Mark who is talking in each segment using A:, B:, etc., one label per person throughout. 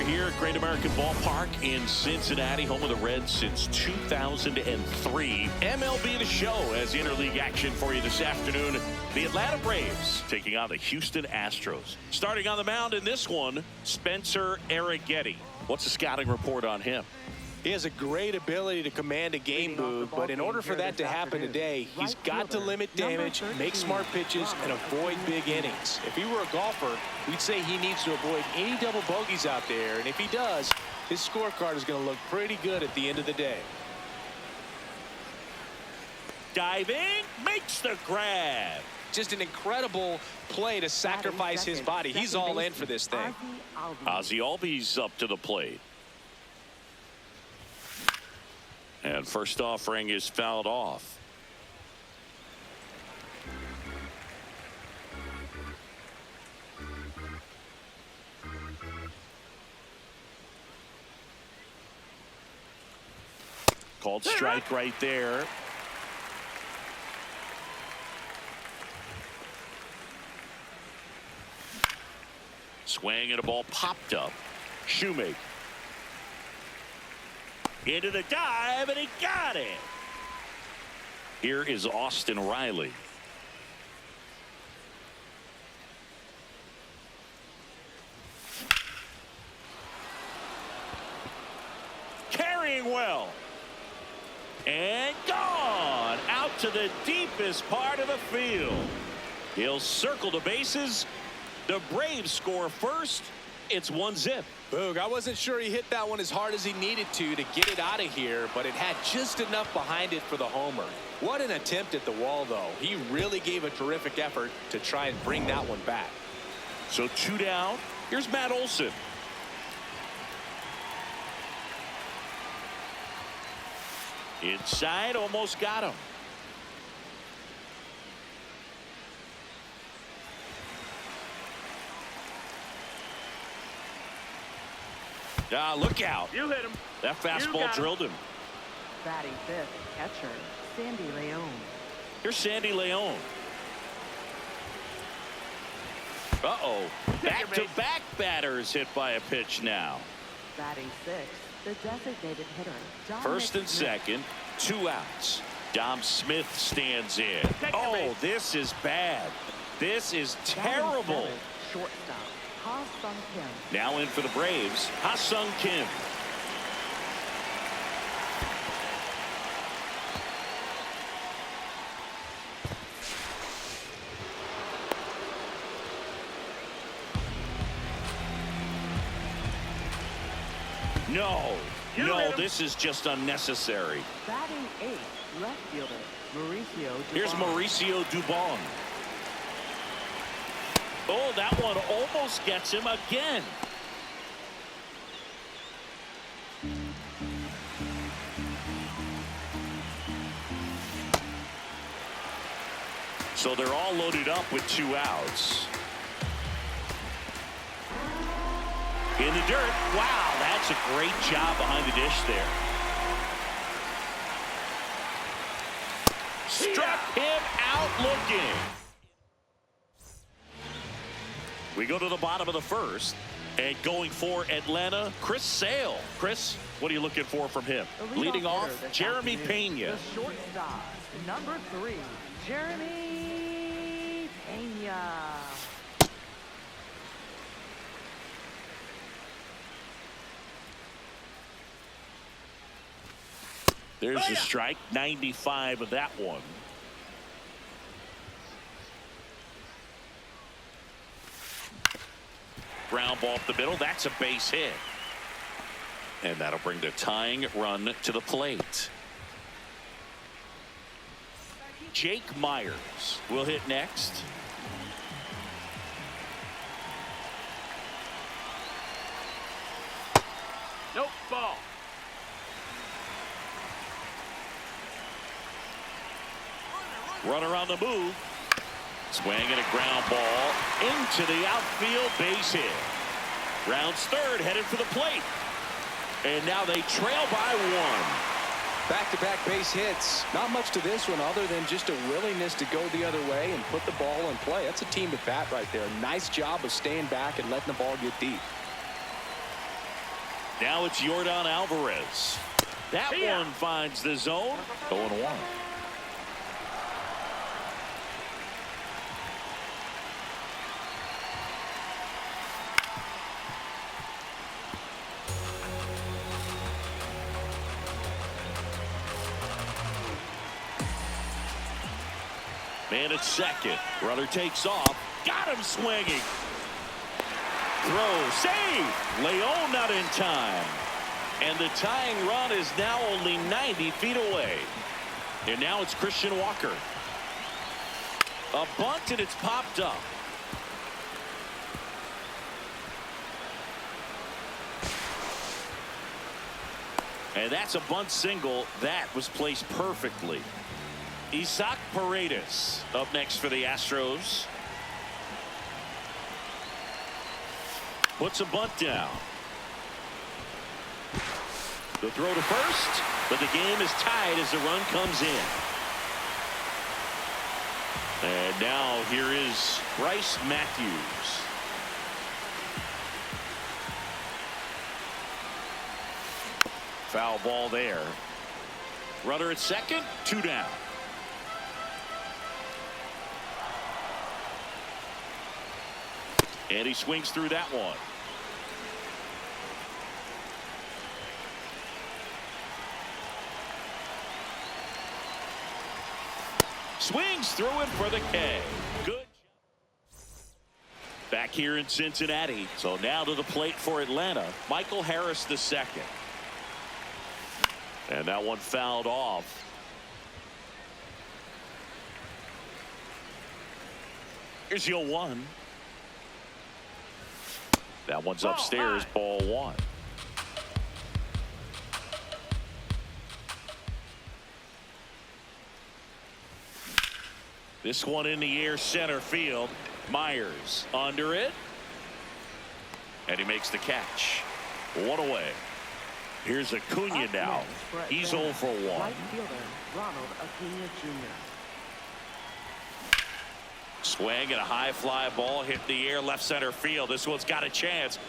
A: here at Great American Ballpark in Cincinnati, home of the Reds since 2003. MLB The Show has interleague action for you this afternoon. The Atlanta Braves taking on the Houston Astros. Starting on the mound in this one, Spencer Arrighetti. What's the scouting report on him?
B: He has a great ability to command a game, Boo, but in order for that to happen today, he's got to limit damage, make smart pitches, and avoid big innings. If he were a golfer, we'd say he needs to avoid any double bogeys out there, and if he does, his scorecard is going to look pretty good at the end of the day.
A: Diving, makes the grab.
B: Just an incredible play to sacrifice his body. He's all in for this thing.
A: Ozzie Albies up to the plate. And first offering is fouled off. Called strike right there. Swing and a ball popped up. Shoemaker. Into the dive, and he got it. Here is Austin Riley. Carrying well. And gone out to the deepest part of the field. He'll circle the bases. The Braves score first. It's 1-0.
B: Boog, I wasn't sure he hit that one as hard as he needed to get it out of here, but it had just enough behind it for the homer. What an attempt at the wall, though. He really gave a terrific effort to try and bring that one back.
A: So 2 down. Here's Matt Olson. Inside, almost got him. Look out.
C: You hit him.
A: That fastball drilled him.
D: Batting fifth, catcher, Sandy Leon.
A: Here's Sandy Leon. Uh-oh. Back-to-back batters hit by a pitch now.
D: Batting sixth, the designated hitter, Dominic
A: First and
D: Smith.
A: second, 2 outs. Dom Smith stands in. Oh, this is bad. This is terrible.
D: Batting seventh, shortstop, Ha-Sung Kim.
A: Now in for the Braves, Ha-Sung Kim. No, this is just unnecessary.
D: Batting eighth, left fielder, Mauricio Dubon.
A: Here's Mauricio Dubon. Oh, that one almost gets him again. So they're all loaded up with 2 outs. In the dirt. Wow, that's a great job behind the dish there. Struck him out looking. We go to the bottom of the first, and going for Atlanta, Chris Sale. Chris, what are you looking for from him? Leading off, Jeremy Pena.
D: The shortstop, number 3, Jeremy Pena.
A: There's the strike, 95 of that one. Ground ball up the middle. That's a base hit. And that'll bring the tying run to the plate. Jake Myers will hit next.
C: Nope, ball.
A: Runner on the move. Swing and a ground ball into the outfield, base hit. Rounds third, headed for the plate. And now they trail by 1.
B: Back-to-back base hits. Not much to this one other than just a willingness to go the other way and put the ball in play. That's a team at bat right there. Nice job of staying back and letting the ball get deep.
A: Now it's Yordan Alvarez. That one finds the zone. 0-1. Man at second. Runner takes off. Got him swinging. Throw. Save. Leon not in time. And the tying run is now only 90 feet away. And now it's Christian Walker. A bunt, and it's popped up. And that's a bunt single. That was placed perfectly. Isaac Paredes up next for the Astros. Puts a bunt down. The throw to first, but the game is tied as the run comes in. And now here is Bryce Matthews. Foul ball there. Runner at second, 2 down. And he swings through that one. Swings through it for the K. Good. Back here in Cincinnati. So now to the plate for Atlanta. Michael Harris the second. And that one fouled off. Here's your 1. That one's upstairs, ball 1. This one in the air, center field. Myers under it. And he makes the catch. 1 away. Here's Acuna now. He's 0 for 1.
D: Right fielder, Ronald Acuna Jr.
A: Swing and a high fly ball hit the air left center field. This one's got a chance.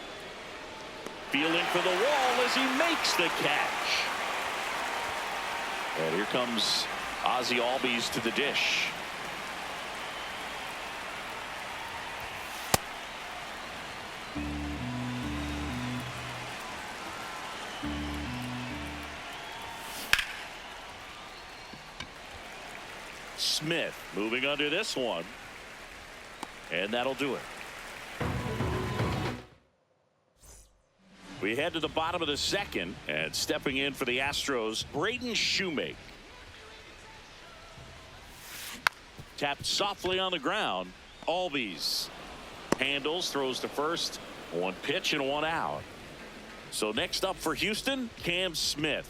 A: Fielding for the wall as he makes the catch. And here comes Ozzie Albies to the dish. Smith moving under this one. And that'll do it. We head to the bottom of the second, and stepping in for the Astros, Braden Shoemake. Tapped softly on the ground. Albies handles, throws to first. 1 pitch and 1 out. So next up for Houston, Cam Smith.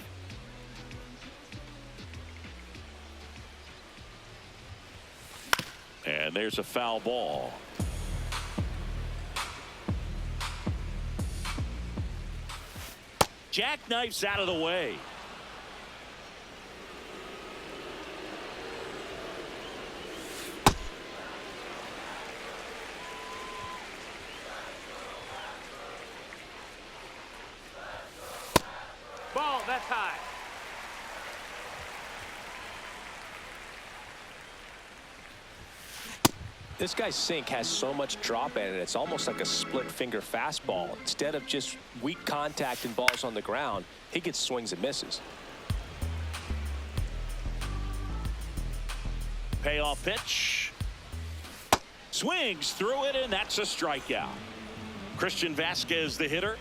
A: And there's a foul ball. Jackknifes out of the way.
B: Ball, that's high. This guy's sink has so much drop in it, it's almost like a split finger fastball. Instead of just weak contact and balls on the ground, he gets swings and misses.
A: Payoff pitch. Swings through it, and that's a strikeout. Christian Vasquez, the hitter.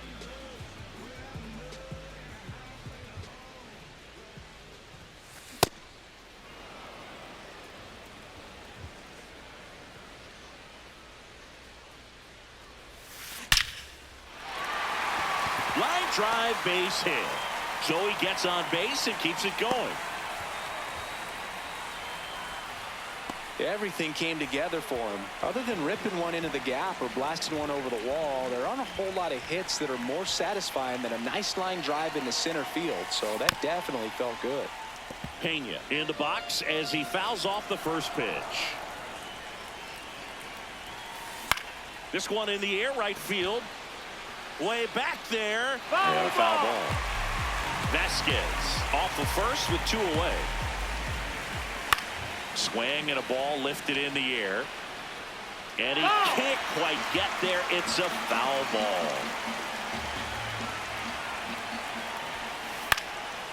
A: Line drive, base hit. So he gets on base and keeps it going.
B: Everything came together for him. Other than ripping one into the gap or blasting one over the wall, there aren't a whole lot of hits that are more satisfying than a nice line drive into center field. So that definitely felt good.
A: Pena in the box as he fouls off the first pitch. This one in the air, right field. Way back there. And a foul ball. Vasquez off of first with 2 away. Swing and a ball lifted in the air. And he can't quite get there. It's a foul ball.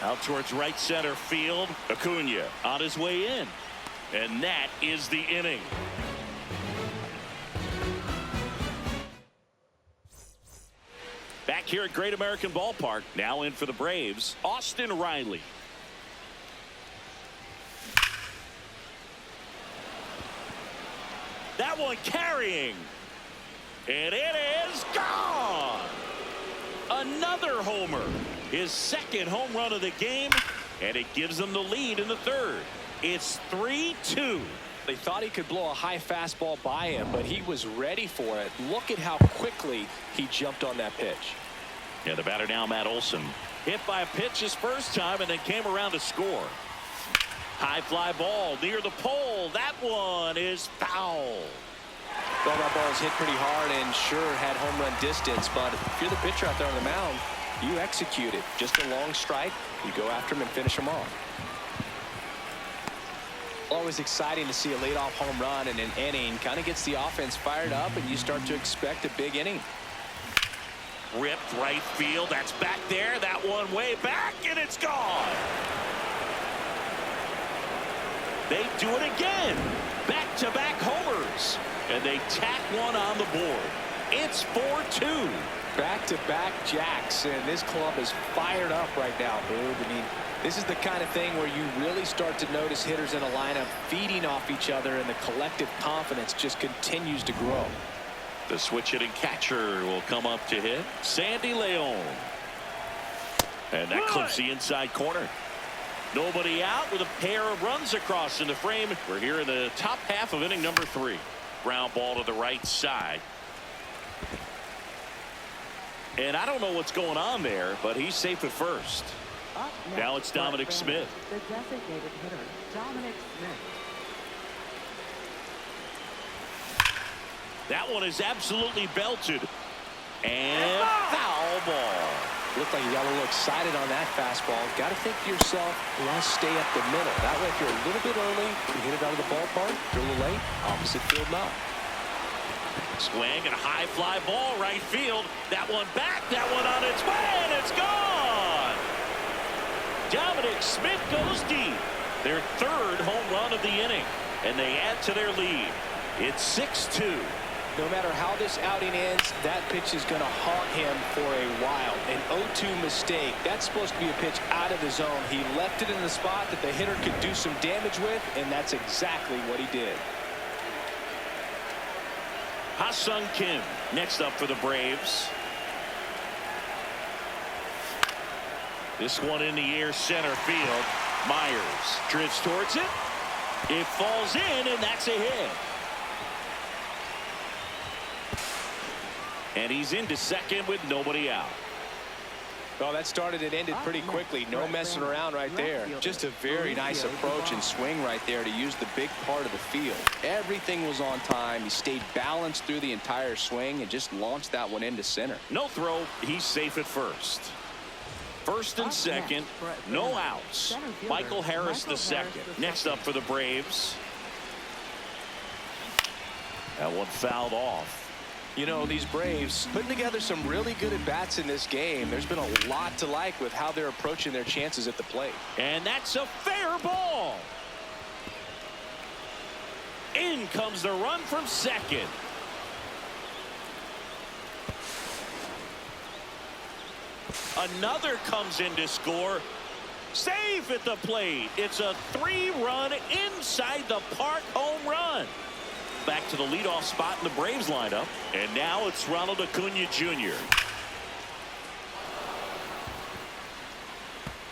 A: Out towards right center field. Acuna on his way in. And that is the inning. Back here at Great American Ballpark. Now in for the Braves, Austin Riley. That one carrying. And it is gone. Another homer. His second home run of the game. And it gives them the lead in the third. It's 3-2.
B: They thought he could blow a high fastball by him, but he was ready for it. Look at how quickly he jumped on that pitch.
A: Yeah, the batter now, Matt Olson. Hit by a pitch his first time and then came around to score. High fly ball near the pole. That one is foul.
B: Well, that ball was hit pretty hard and sure had home run distance, but if you're the pitcher out there on the mound, you execute it. Just a long strike. You go after him and finish him off. Always exciting to see a leadoff home run in an inning. Kind of gets the offense fired up, and you start to expect a big inning.
A: Ripped right field. That's back there. That one way back, and it's gone. They do it again. Back-to-back homers. And they tack one on the board. It's 4-2.
B: Back-to-back jacks, and this club is fired up right now, Boog. I mean, this is the kind of thing where you really start to notice hitters in a lineup feeding off each other, and the collective confidence just continues to grow.
A: The switch-hitting catcher will come up to hit. Sandy Leon. And that clips the inside corner. Nobody out with a pair of runs across in the frame. We're here in the top half of inning number 3. Ground ball to the right side. And I don't know what's going on there, but he's safe at first. Now it's Dominic Smith.
D: The designated hitter, Dominic Smith.
A: That one is absolutely belted. And foul ball.
B: Looked like you got a little excited on that fastball. Got to think to yourself, let's stay up the middle. That way, if you're a little bit early, you hit it out of the ballpark. If you're a little late, opposite field not.
A: Swing and a high fly ball right field. That one back, that one on its way, and it's gone. Dominic Smith goes deep. Their third home run of the inning, and they add to their lead. It's 6-2.
B: No matter how this outing ends, that pitch is going to haunt him for a while. An 0-2 mistake. That's supposed to be a pitch out of the zone. He left it in the spot that the hitter could do some damage with, and that's exactly what he did.
A: Ha-Sung Kim next up for the Braves. This one in the air, center field. Myers drifts towards it. It falls in, and that's a hit. And he's into second with nobody out.
B: Well, that started and ended pretty quickly. No messing around right there. Just a very nice approach and swing right there to use the big part of the field. Everything was on time. He stayed balanced through the entire swing and just launched that one into center.
A: No throw. He's safe at first. First and second. No outs. Michael Harris the second. Next up for the Braves. That one fouled off.
B: You know, these Braves putting together some really good at-bats in this game. There's been a lot to like with how they're approaching their chances at the plate.
A: And that's a fair ball. In comes the run from second. Another comes in to score. Safe at the plate. It's a 3-run inside the park home run. Back to the leadoff spot in the Braves lineup. And now it's Ronald Acuna Jr.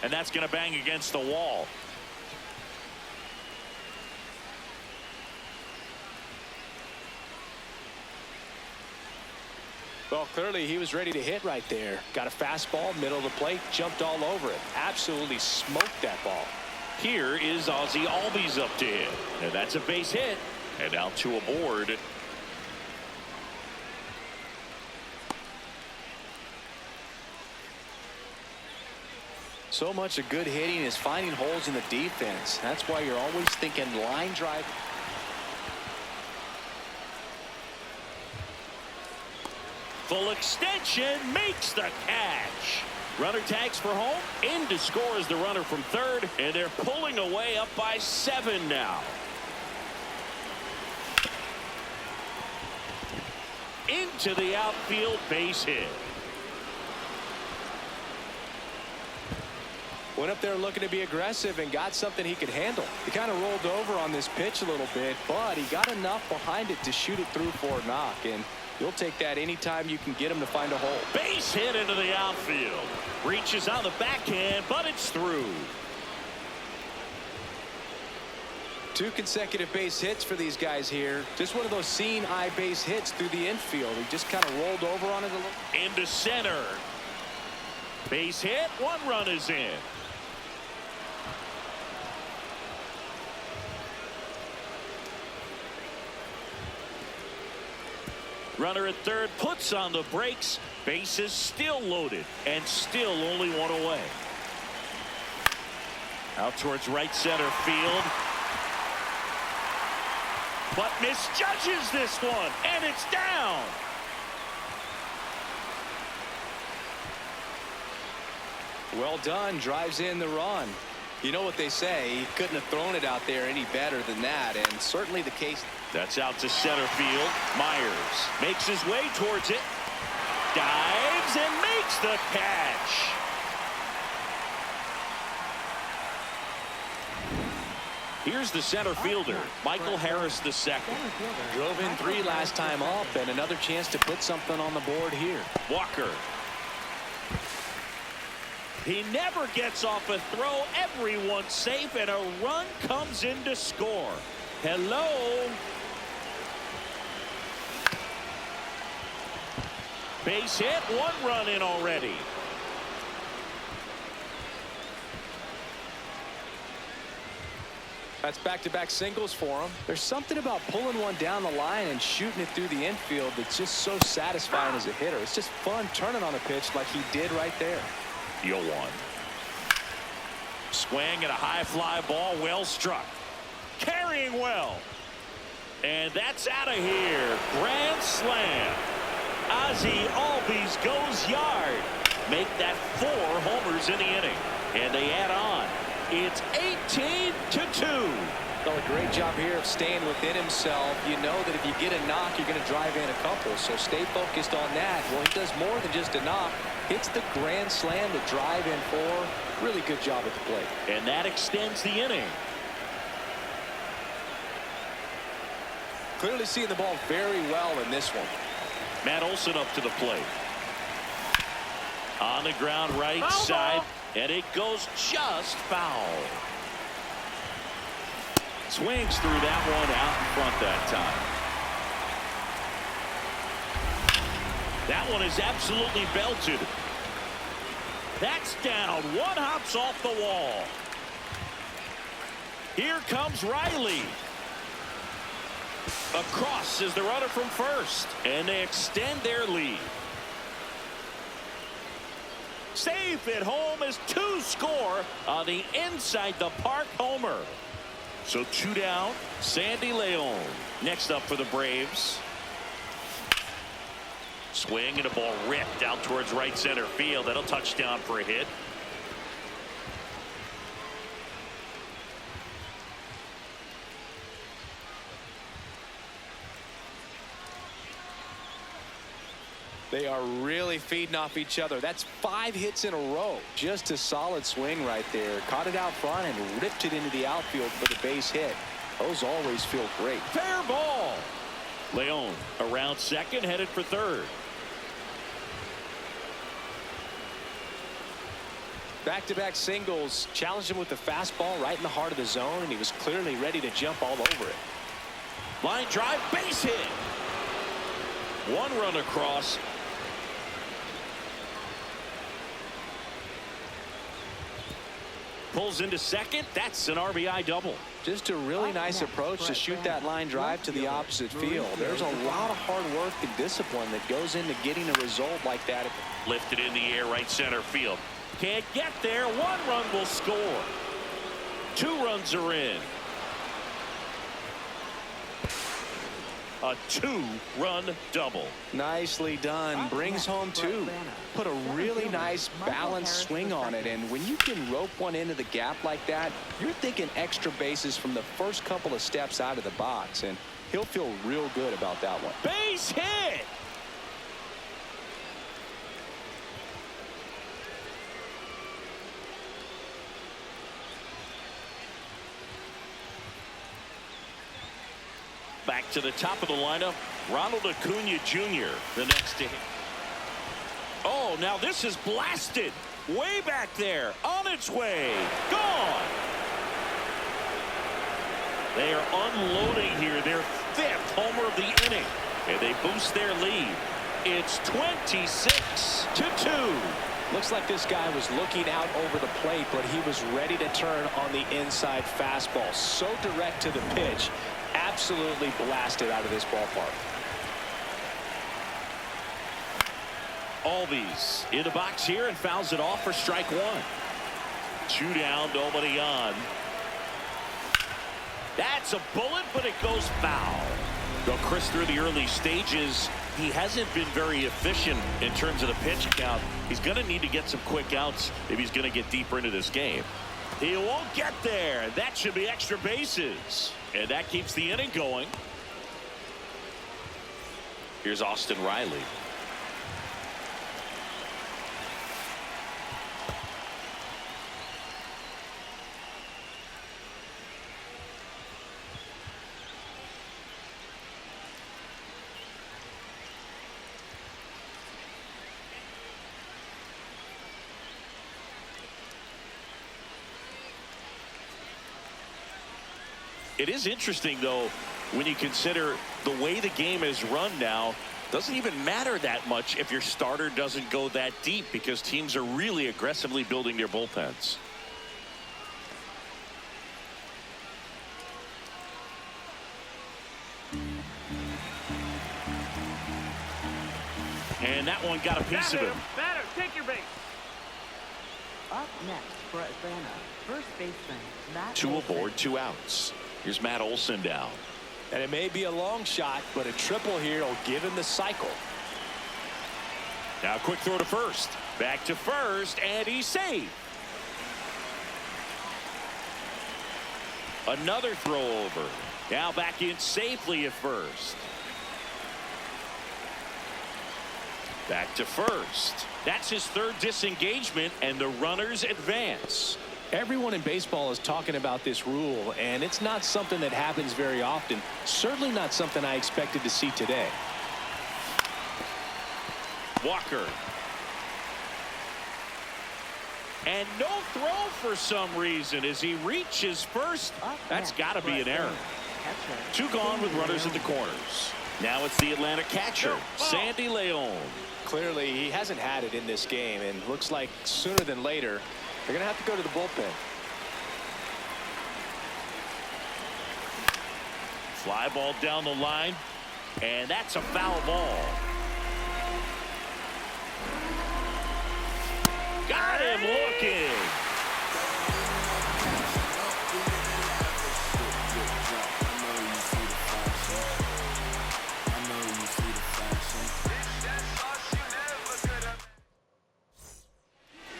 A: And that's going to bang against the wall.
B: Well, clearly he was ready to hit right there. Got a fastball, middle of the plate, jumped all over it. Absolutely smoked that ball.
A: Here is Ozzie Albies up to hit. And that's a base hit. And now 2 aboard.
B: So much of good hitting is finding holes in the defense. That's why you're always thinking line drive.
A: Full extension makes the catch. Runner tags for home. In to score is the runner from third, and they're pulling away up by 7 now. Into the outfield, base hit.
B: Went up there looking to be aggressive and got something he could handle. He kind of rolled over on this pitch a little bit, but he got enough behind it to shoot it through for a knock, and you'll take that anytime you can get him to find a hole.
A: Base hit into the outfield. Reaches on the backhand, but it's through.
B: 2 consecutive base hits for these guys here. Just one of those seeing eye base hits through the infield. He just kind of rolled over on it a little.
A: Into center. Base hit. 1 run is in. Runner at third puts on the brakes. Bases still loaded and still only 1 away. Out towards right center field. But misjudges this one, and it's down.
B: Well done. Drives in the run. You know what they say, he couldn't have thrown it out there any better than that, and certainly the case.
A: That's out to center field. Myers makes his way towards it. Dives and makes the catch. Here's the center fielder, Michael Harris II.
B: Drove in 3 last time up, and another chance to put something on the board here.
A: Walker. He never gets off a throw. Everyone's safe, and a run comes in to score. Hello. Base hit, 1 run in already.
B: That's back-to-back singles for him. There's something about pulling one down the line and shooting it through the infield that's just so satisfying as a hitter. It's just fun turning on a pitch like he did right there.
A: Yo one. Swing and a high fly ball, well struck. Carrying well. And that's out of here. Grand slam. Ozzie Albies goes yard. Make that 4 homers in the inning. And they add on. It's 18-2.
B: Well, a great job here of staying within himself. You know that if you get a knock, you're going to drive in a couple. So stay focused on that. Well, he does more than just a knock. Hits the grand slam to drive in 4. Really good job at the plate.
A: And that extends the inning.
B: Clearly seeing the ball very well in this one.
A: Matt Olson up to the plate. On the ground right side. And it goes just foul. Swings through that one out in front that time. That one is absolutely belted. That's down. 1 hops off the wall. Here comes Riley. Across is the runner from first. And they extend their lead. Safe at home as 2 score on the inside the park homer. So 2 down. Sandy Leon next up for the Braves. Swing and a ball ripped out towards right center field. That'll touch down for a hit.
B: They are really feeding off each other. That's 5 hits in a row. Just a solid swing right there. Caught it out front and ripped it into the outfield for the base hit. Those always feel great.
A: Fair ball. Leon around second, headed for third.
B: Back-to-back singles. Challenged him with the fastball right in the heart of the zone, and he was clearly ready to jump all over it.
A: Line drive, base hit. 1 run across. Pulls into second. That's an RBI double.
B: Just a really nice approach to shoot that line drive to the opposite field. There's a lot of hard work and discipline that goes into getting a result like that.
A: Lifted in the air, right center field. Can't get there. 1 run will score. 2 runs are in. A 2-run double.
B: Nicely done. Brings home 2. Put a really nice balanced swing on it. And when you can rope one into the gap like that, you're thinking extra bases from the first couple of steps out of the box. And he'll feel real good about that one.
A: Base hit. Back to the top of the lineup, Ronald Acuna Jr., the next to hit. Oh, now this is blasted. Way back there, on its way, gone. They are unloading here, their 5th homer of the inning, and they boost their lead. It's 26-2.
B: Looks like this guy was looking out over the plate, but he was ready to turn on the inside fastball. So direct to the pitch. Absolutely blasted out of this ballpark.
A: Albies in the box here and fouls it off for strike 1. 2 down, nobody on. That's a bullet, but it goes foul. Though Chris, through the early stages, he hasn't been very efficient in terms of the pitch count. He's going to need to get some quick outs if he's going to get deeper into this game. He won't get there. That should be extra bases. And that keeps the inning going. Here's Austin Riley. It is interesting, though, when you consider the way the game is run now. Doesn't even matter that much if your starter doesn't go that deep, because teams are really aggressively building their bullpens. And that one got a piece of him.
C: Batter, take your base.
D: Up next for Atlanta, first baseman Matt
A: 2
D: Olson.
A: aboard, 2 outs. Here's Matt Olson down.
B: And it may be a long shot, but a triple here will give him the cycle.
A: Now a quick throw to first. Back to first, and he's safe. Another throw over. Now back in safely at first. Back to first. That's his 3rd disengagement, and the runners advance.
B: Everyone in baseball is talking about this rule, and it's not something that happens very often. Certainly not something I expected to see today.
A: Walker. And no throw for some reason as he reaches first. That's got to be an error. 2 gone with runners at the corners. Now it's the Atlanta catcher, Sandy Leon.
B: Clearly, he hasn't had it in this game, and looks like sooner than later, they're going to have to go to the bullpen.
A: Fly ball down the line, and that's a foul ball. Got him looking.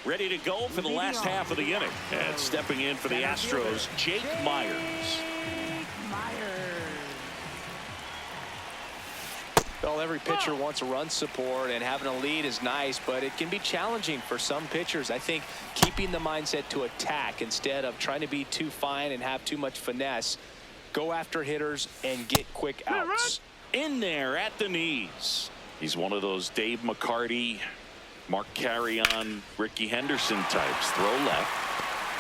A: Ready to go for the last half of the inning. And stepping in for the Astros, Jake Myers.
B: Well, every pitcher wants a run support, and having a lead is nice, but it can be challenging for some pitchers. I think keeping the mindset to attack instead of trying to be too fine and have too much finesse, go after hitters and get quick outs.
A: In there at the knees. He's one of those Dave McCarty, Mark Carrion, Ricky Henderson types. Throw left,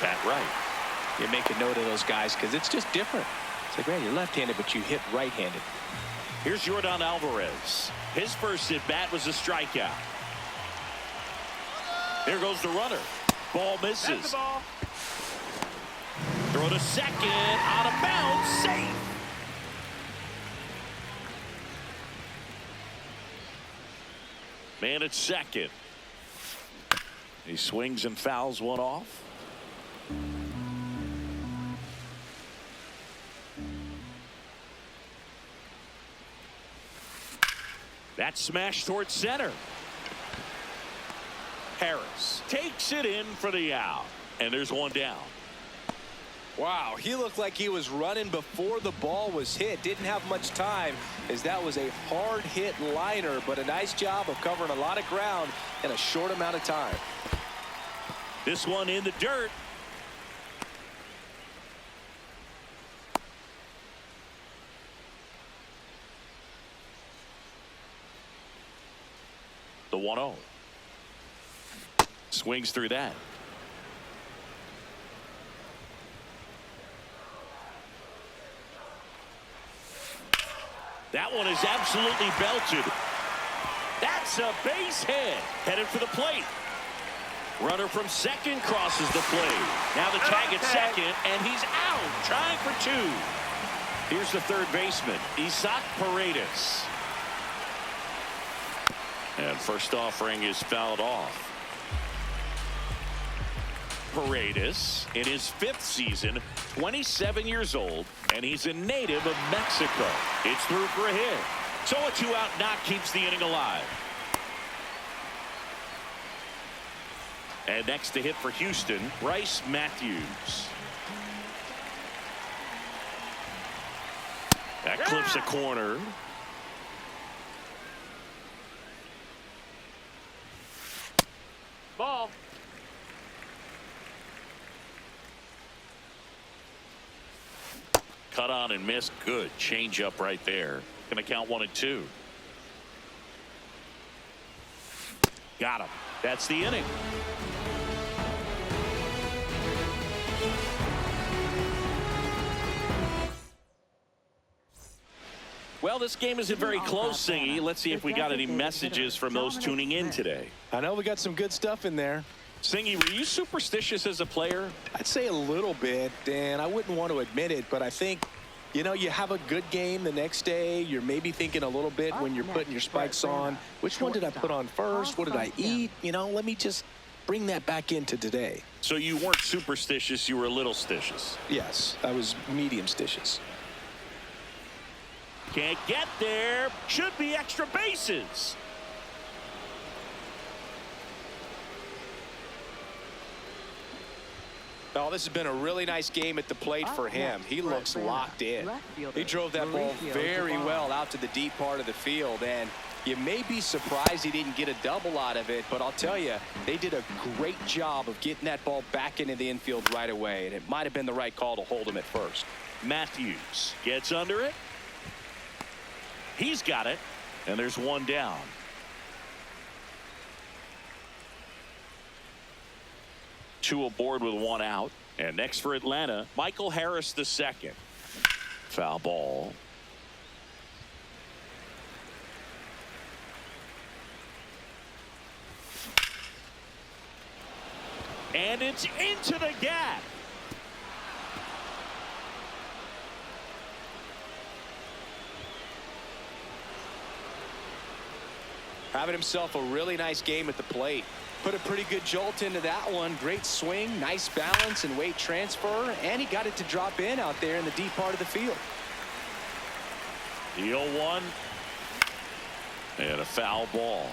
A: bat right.
B: You make a note of those guys because it's just different. It's like, man, you're left-handed, but you hit right-handed.
A: Here's Yordan Alvarez. His first at bat was a strikeout. There goes the runner. Ball misses.
C: That's the ball.
A: Throw to second, out of bounds, safe. Man at second. He swings and fouls one off. That smash towards center. Harris takes it in for the out. And there's one down.
B: Wow, he looked like he was running before the ball was hit. Didn't have much time, as that was a hard hit liner, but a nice job of covering a lot of ground in a short amount of time.
A: This one in the dirt. The 1-0. Swings through that. That one is absolutely belted. That's a base hit. Headed for the plate. Runner from second crosses the plate. Now the tag at second, and he's out. Trying for two. Here's the third baseman, Isaac Paredes. And first offering is fouled off. Paredes in his 5th season, 27 years old, and he's a native of Mexico. It's through for a hit. So a 2-out knock keeps the inning alive. And next to hit for Houston, Bryce Matthews. That clips a corner.
B: Ball.
A: Cut on and missed. Good change up right there. Gonna count 1-2. Got him. That's the inning. Well, this game isn't very close, Singy. Let's see if we got any messages from those tuning in today.
B: I know we got some good stuff in there.
A: Singy, were you superstitious as a player?
B: I'd say a little bit, and I wouldn't want to admit it, but I think, you know, you have a good game the next day. You're maybe thinking a little bit when you're putting your spikes on. Which one did I put on first? What did I eat? You know, let me just bring that back into today.
A: So you weren't superstitious, you were a little stitious.
B: Yes, I was medium stitious.
A: Can't get there. Should be extra bases.
B: Oh, this has been a really nice game at the plate for him. He looks locked in. He drove that ball very well out to the deep part of the field, and you may be surprised he didn't get a double out of it, but I'll tell you, they did a great job of getting that ball back into the infield right away, and it might have been the right call to hold him at first.
A: Matthews gets under it. He's got it, and there's one down. Two aboard with one out. And next for Atlanta, Michael Harris II. Foul ball. And it's into the gap.
B: Having himself a really nice game at the plate. Put a pretty good jolt into that one. Great swing, nice balance and weight transfer, and he got it to drop in out there in the deep part of the field.
A: The 0-1 and a foul ball.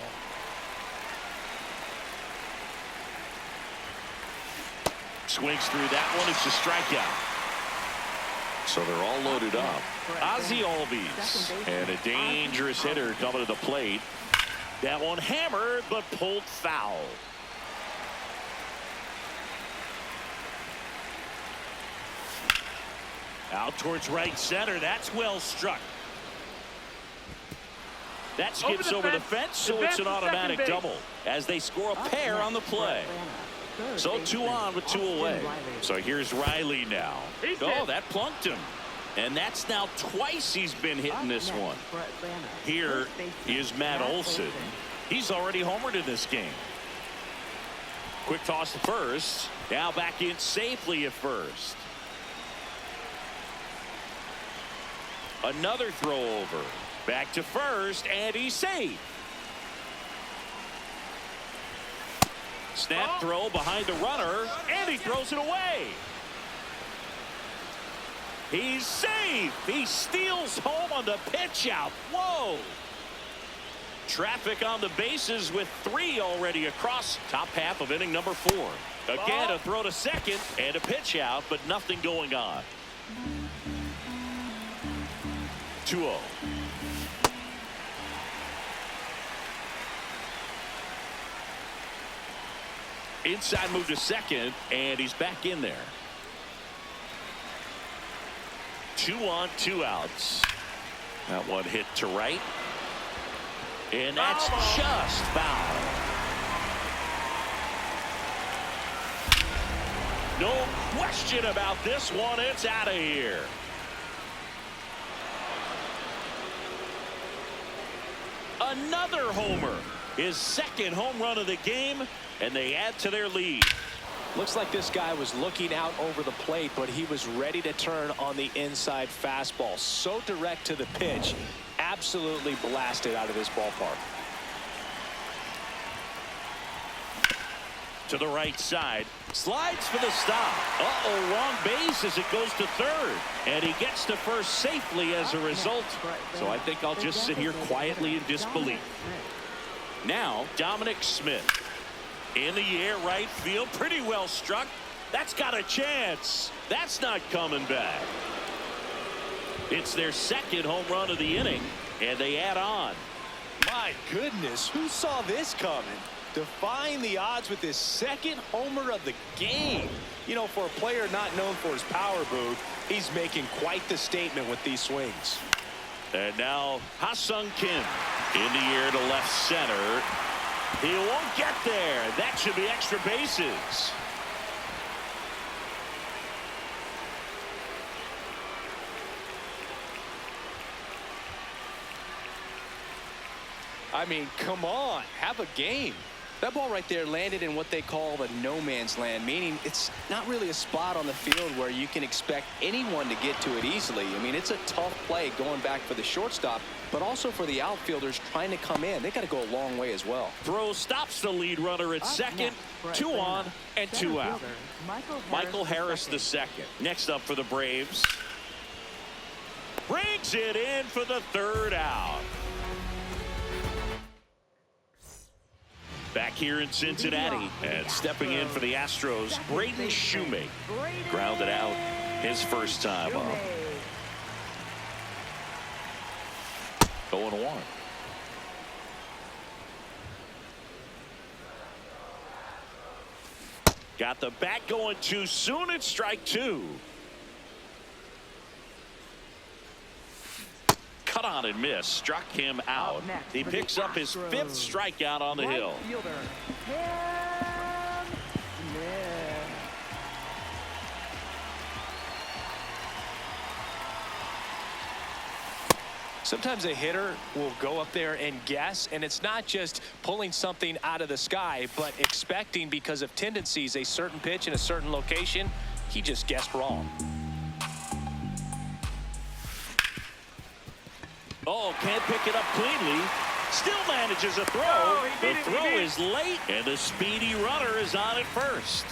A: Swings through that one. It's a strikeout. So they're all loaded up. Ozzie Albies and a dangerous hitter coming to the plate. That one hammered but pulled foul. Out towards right center. That's well struck. That skips over the fence, so it's an automatic double as they score a pair on the play. So 2 on with 2 away. So here's Riley now. Oh, that plunked him. And that's now twice he's been hitting this one. Here is Matt Olson. He's already homered in this game. Quick toss to first. Now back in safely at first. Another throw over. Back to first, and he's safe. Snap throw behind the runner, and he throws it away. He's safe. He steals home on the pitch out. Whoa. Traffic on the bases with 3 already across top half of inning number 4. Again, a throw to second and a pitch out, but nothing going on. 2-0. Inside move to second, and he's back in there. 2 on, 2 outs. That one hit to right. And that's just foul. No question about this one. It's out of here. Another homer. His second home run of the game, and they add to their lead.
B: Looks like this guy was looking out over the plate, but he was ready to turn on the inside fastball. So direct to the pitch. Absolutely blasted out of this ballpark.
A: To the right side. Slides for the stop. Uh-oh, wrong base as it goes to third. And he gets to first safely as a result. So I think I'll just sit here quietly in disbelief. Now, Dominic Smith. In the air, right field. Pretty well struck. That's got a chance. That's not coming back. It's their second home run of the inning, and they add on.
B: My goodness, who saw this coming? Defying the odds with his second homer of the game. You know, for a player not known for his power boot, he's making quite the statement with these swings.
A: And now Ha-Sung Kim in the air to left center. He won't get there. That should be extra bases.
B: I mean, come on, have a game. That ball right there landed in what they call the no man's land, meaning it's not really a spot on the field where you can expect anyone to get to it easily. I mean, it's a tough play going back for the shortstop, but also for the outfielders trying to come in. They got to go a long way as well.
A: Throw stops the lead runner at second. 2 on and 2 out. Michael Harris the second. Next up for the Braves. Brings it in for the 3rd out. Back here in Cincinnati, and stepping in for the Astros, Braden Shoemake. Grounded out his first time up. 0-1. Got the bat going too soon. It's strike 2. Cut on and miss. Struck him out. He picks up his 5th strikeout on the hill.
B: Sometimes a hitter will go up there and guess, and it's not just pulling something out of the sky, but expecting because of tendencies a certain pitch in a certain location. He just guessed wrong.
A: Oh, can't pick it up cleanly. Still manages a throw. The throw is late, and the speedy runner is on at first.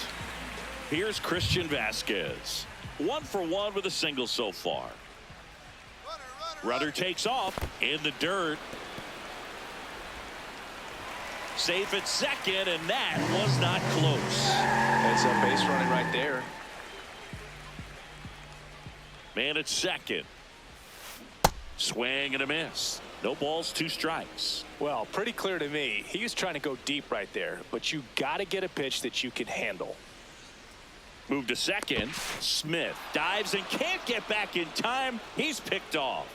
A: Here's Christian Vasquez. 1 for 1 with a single so far. Runner takes off in the dirt. Safe at second, and that was not close.
B: That's a base running right there.
A: Man at second. Swing and a miss. No balls, 2 strikes.
B: Well, pretty clear to me. He was trying to go deep right there, but you got to get a pitch that you can handle.
A: Move to second. Smith dives and can't get back in time. He's picked off.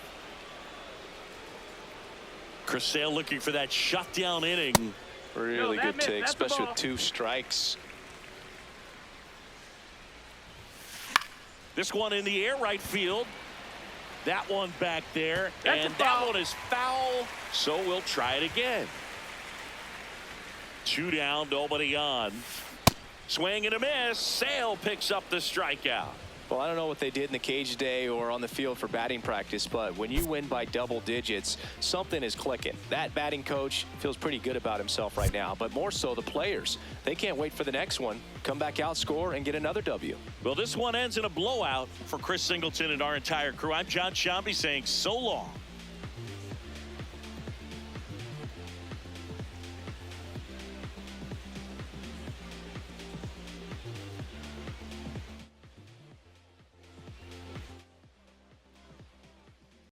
A: Chris Sale looking for that shutdown inning.
B: Really good take, especially with 2 strikes.
A: This one in the air right field. That one back there, and that one is foul, so we'll try it again. 2 down, nobody on. Swing and a miss. Sale picks up the strikeout.
B: Well, I don't know what they did in the cage today or on the field for batting practice, but when you win by double digits, something is clicking. That batting coach feels pretty good about himself right now, but more so the players. They can't wait for the next one. Come back out, score, and get another W.
A: Well, this one ends in a blowout for Chris Singleton and our entire crew. I'm John Shambi saying so long.